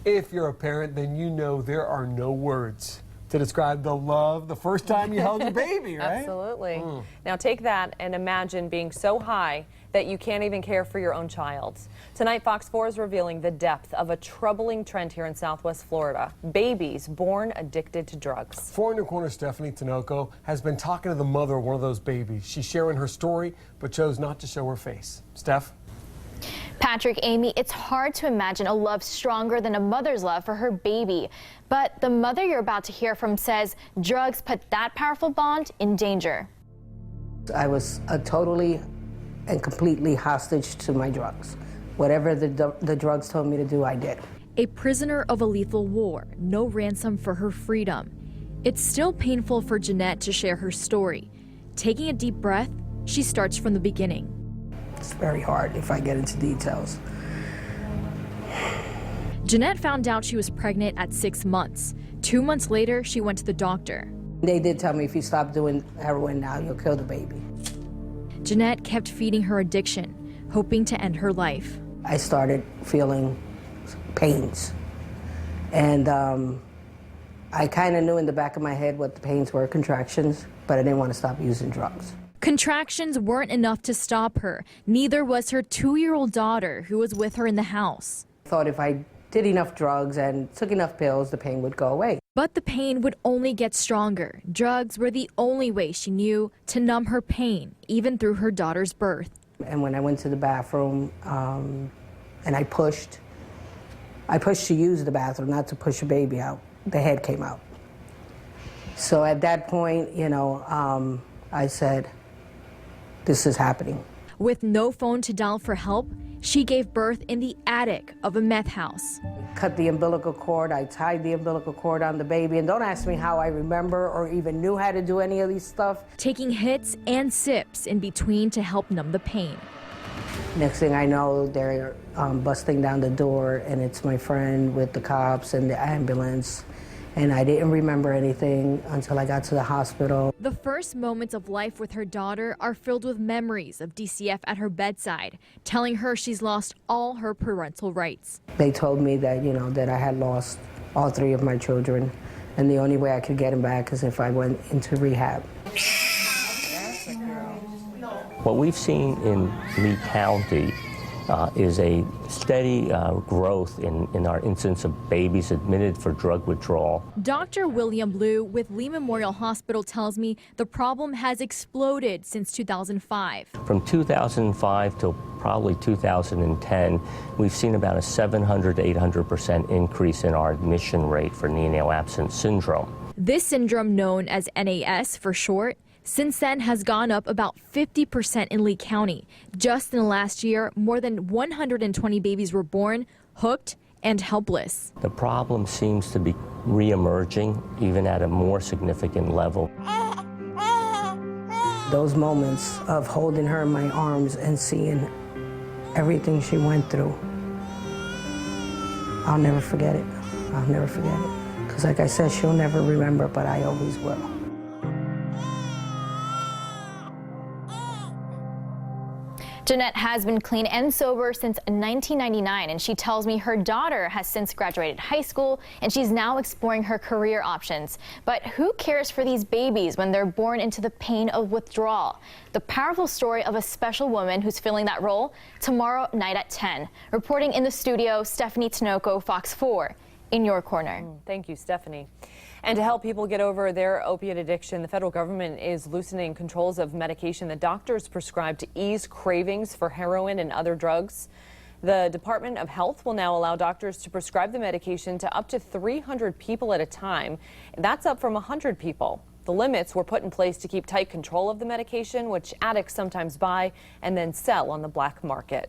If you're a parent, then you know there are no words to describe the love the first time you held your baby, right? Absolutely. Now take that and imagine being so high that you can't even care for your own child. Tonight, Fox 4 is revealing the depth of a troubling trend here in Southwest Florida. Babies born addicted to drugs. 4 in your corner Stephanie Tinoco has been talking to the mother of one of those babies. She's sharing her story, but chose not to show her face. Steph? Patrick, Amy, it's hard to imagine a love stronger than a mother's love for her baby. But the mother you're about to hear from says drugs put that powerful bond in danger. I was totally and completely hostage to my drugs. Whatever the drugs told me to do, I did. A prisoner of a lethal war, no ransom for her freedom. It's still painful for Jeanette to share her story. Taking a deep breath, she starts from the beginning. It's very hard if I get into details. Jeanette found out she was pregnant at 6 months. 2 months later, she went to the doctor. They did tell me if you stop doing heroin now, you'll kill the baby. Jeanette kept feeding her addiction, hoping to end her life. I started feeling pains. And I kind of knew in the back of my head what the pains were, contractions, but I didn't want to stop using drugs. Contractions weren't enough to stop her. Neither was her 2-year-old daughter, who was with her in the house. I thought if I did enough drugs and took enough pills, the pain would go away. But the pain would only get stronger. Drugs were the only way she knew to numb her pain, even through her daughter's birth. And when I went to the bathroom and I pushed to use the bathroom, not to push a baby out, the head came out. So at that point, you know, I said, this is happening. With no phone to dial for help, she gave birth in the attic of a meth house. Cut the umbilical cord, I tied the umbilical cord on the baby, and don't ask me how I remember or even knew how to do any of these stuff. Taking hits and sips in between to help numb the pain. Next thing I know, they're busting down the door, and it's my friend with the cops and the ambulance. And I didn't remember anything until I got to the hospital. The first moments of life with her daughter are filled with memories of DCF at her bedside, telling her she's lost all her parental rights. They told me that, you know, that I had lost all 3 of my children, and the only way I could get them back is if I went into rehab. What we've seen in Lee County is a steady growth in our incidence of babies admitted for drug withdrawal. Dr. William Liu with Lee Memorial Hospital tells me the problem has exploded since 2005. From 2005 till probably 2010, we've seen about a 700 to 800% increase in our admission rate for neonatal absence syndrome. This syndrome, known as NAS for short, since then has gone up about 50% in Lee County. Just in the last year, more than 120 babies were born, hooked, and helpless. The problem seems to be re-emerging, even at a more significant level. Those moments of holding her in my arms and seeing everything she went through, I'll never forget it. I'll never forget it. Because like I said, she'll never remember, but I always will. Jeanette has been clean and sober since 1999, and she tells me her daughter has since graduated high school and she's now exploring her career options. But who cares for these babies when they're born into the pain of withdrawal? The powerful story of a special woman who's filling that role tomorrow night at 10. Reporting in the studio, Stephanie Tinoco, Fox 4, in your corner. Thank you, Stephanie. And to help people get over their opiate addiction, the federal government is loosening controls of medication that doctors prescribe to ease cravings for heroin and other drugs. The Department of Health will now allow doctors to prescribe the medication to up to 300 people at a time. That's up from 100 people. The limits were put in place to keep tight control of the medication, which addicts sometimes buy and then sell on the black market.